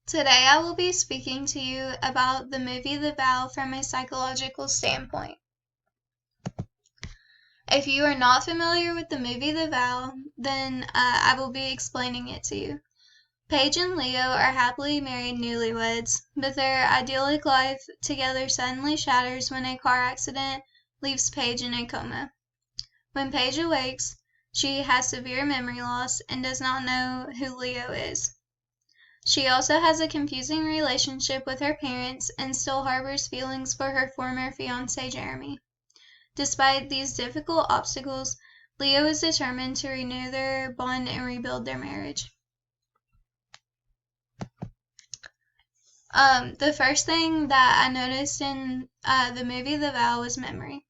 Today I will be speaking to you about the movie The Vow from a psychological standpoint. If you are not familiar with the movie The Vow, then I will be explaining it to you. Paige and Leo are happily married newlyweds, but their idyllic life together suddenly shatters when a car accident leaves Paige in a coma. When Paige awakes, she has severe memory loss and does not know who Leo is. She also has a confusing relationship with her parents and still harbors feelings for her former fiancé Jeremy. Despite these difficult obstacles, Leo is determined to renew their bond and rebuild their marriage. The first thing that I noticed in the movie The Vow was memory.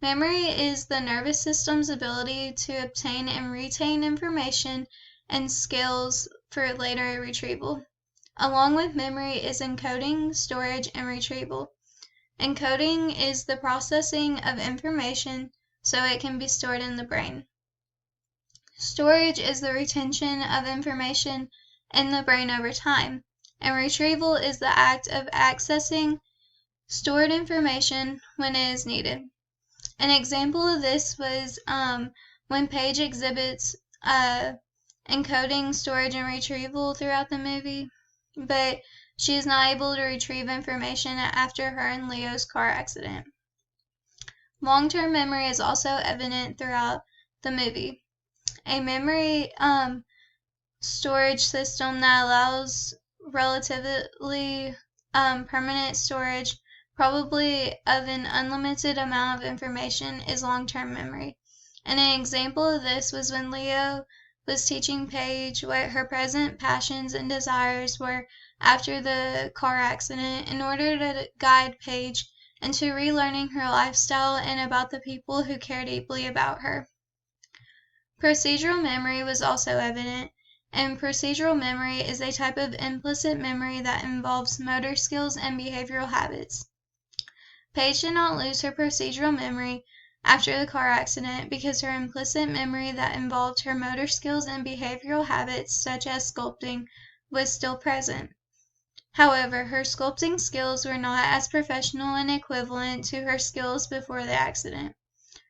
Memory is the nervous system's ability to obtain and retain information and skills for later retrieval. Along with memory is encoding, storage, and retrieval. Encoding is the processing of information so it can be stored in the brain. Storage is the retention of information in the brain over time, and retrieval is the act of accessing stored information when it is needed. An example of this was when Paige exhibits encoding, storage, and retrieval throughout the movie, but she is not able to retrieve information after her and Leo's car accident. Long-term memory is also evident throughout the movie. A memory storage system that allows relatively permanent storage, probably of an unlimited amount of information, is long-term memory. And an example of this was when Leo was teaching Paige what her present passions and desires were after the car accident in order to guide Paige into relearning her lifestyle and about the people who care deeply about her. Procedural memory was also evident, and procedural memory is a type of implicit memory that involves motor skills and behavioral habits. Paige did not lose her procedural memory after the car accident because her implicit memory that involved her motor skills and behavioral habits, such as sculpting, was still present. However, her sculpting skills were not as professional and equivalent to her skills before the accident.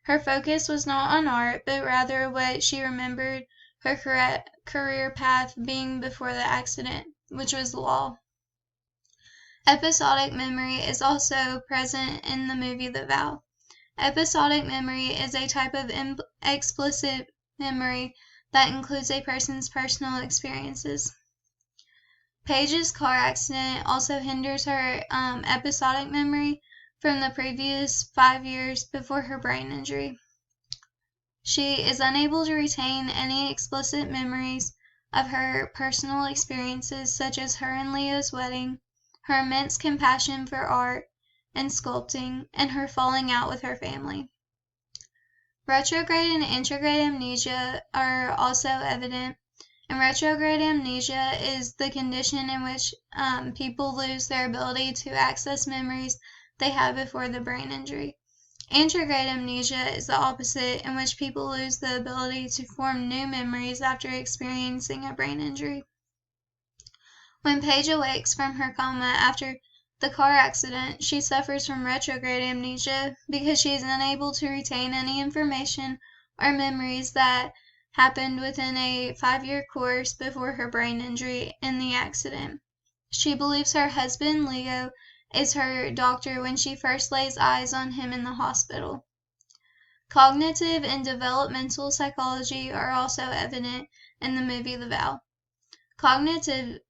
Her focus was not on art, but rather what she remembered her career path being before the accident, which was law. Episodic memory is also present in the movie The Vow. Episodic memory is a type of explicit memory that includes a person's personal experiences. Paige's car accident also hinders her episodic memory from the previous 5 years before her brain injury. She is unable to retain any explicit memories of her personal experiences, such as her and Leo's wedding, her immense compassion for art and sculpting, and her falling out with her family. Retrograde and antegrade amnesia are also evident, and retrograde amnesia is the condition in which people lose their ability to access memories they had before the brain injury. Antegrade amnesia is the opposite, in which people lose the ability to form new memories after experiencing a brain injury. When Paige awakes from her coma after the car accident, she suffers from retrograde amnesia because she is unable to retain any information or memories that happened within a 5-year course before her brain injury in the accident. She believes her husband, Leo, is her doctor when she first lays eyes on him in the hospital. Cognitive and developmental psychology are also evident in the movie The Vow. Cognitive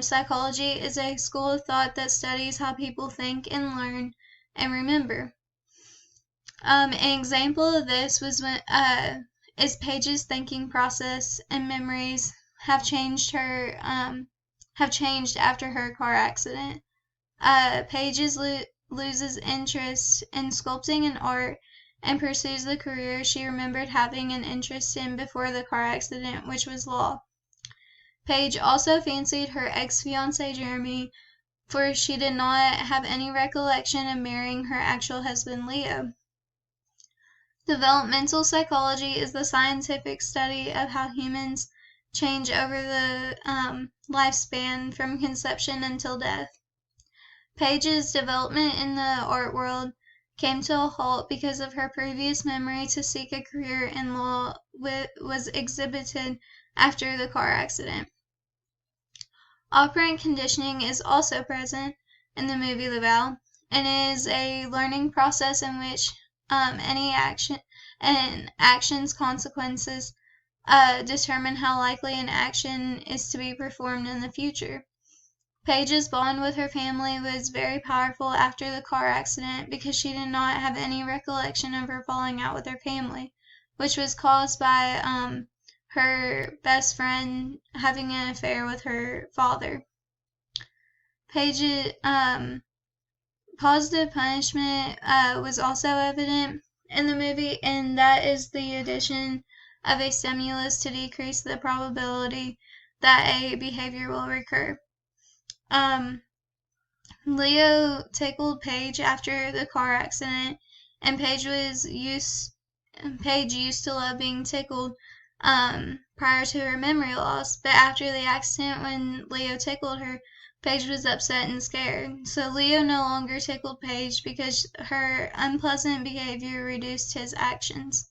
psychology is a school of thought that studies how people think and learn and remember. An example of this was when is Paige's thinking process and memories have changed after her car accident. Paige loses interest in sculpting and art and pursues the career she remembered having an interest in before the car accident, which was law. Paige also fancied her ex-fiancé Jeremy, for she did not have any recollection of marrying her actual husband Leo. Developmental psychology is the scientific study of how humans change over the lifespan from conception until death. Paige's development in the art world came to a halt because of her previous memory to seek a career in law was exhibited after the car accident. Operant conditioning is also present in the movie The Vow, and is a learning process in which any action's consequences determine how likely an action is to be performed in the future. Paige's bond with her family was very powerful after the car accident because she did not have any recollection of her falling out with her family, which was caused by her best friend having an affair with her father. Paige's positive punishment was also evident in the movie, and that is the addition of a stimulus to decrease the probability that a behavior will recur. Leo tickled Paige after the car accident, and Paige used to love being tickled prior to her memory loss, but after the accident when Leo tickled her, Paige was upset and scared. So Leo no longer tickled Paige because her unpleasant behavior reduced his actions.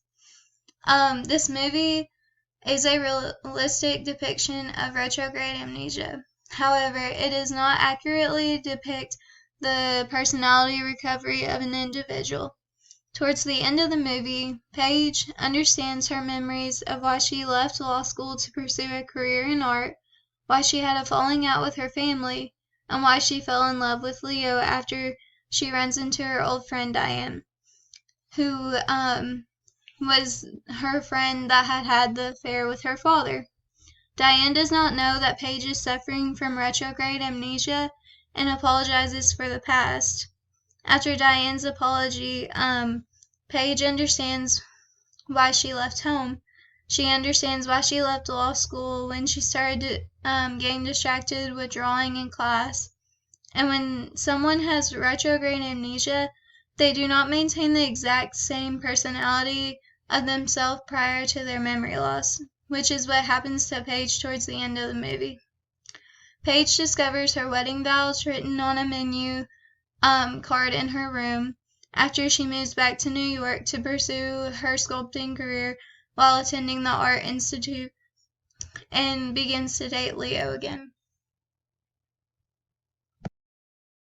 This movie is a realistic depiction of retrograde amnesia. However, it does not accurately depict the personality recovery of an individual. Towards the end of the movie, Paige understands her memories of why she left law school to pursue a career in art, why she had a falling out with her family, and why she fell in love with Leo after she runs into her old friend Diane, who was her friend that had the affair with her father. Diane does not know that Paige is suffering from retrograde amnesia and apologizes for the past. After Diane's apology, Paige understands why she left home. She understands why she left law school when she started to getting distracted with drawing in class. And when someone has retrograde amnesia, they do not maintain the exact same personality of themselves prior to their memory loss, which is what happens to Paige towards the end of the movie. Paige discovers her wedding vows written on a menu card in her room after she moves back to New York to pursue her sculpting career while attending the Art Institute, and begins to date Leo again.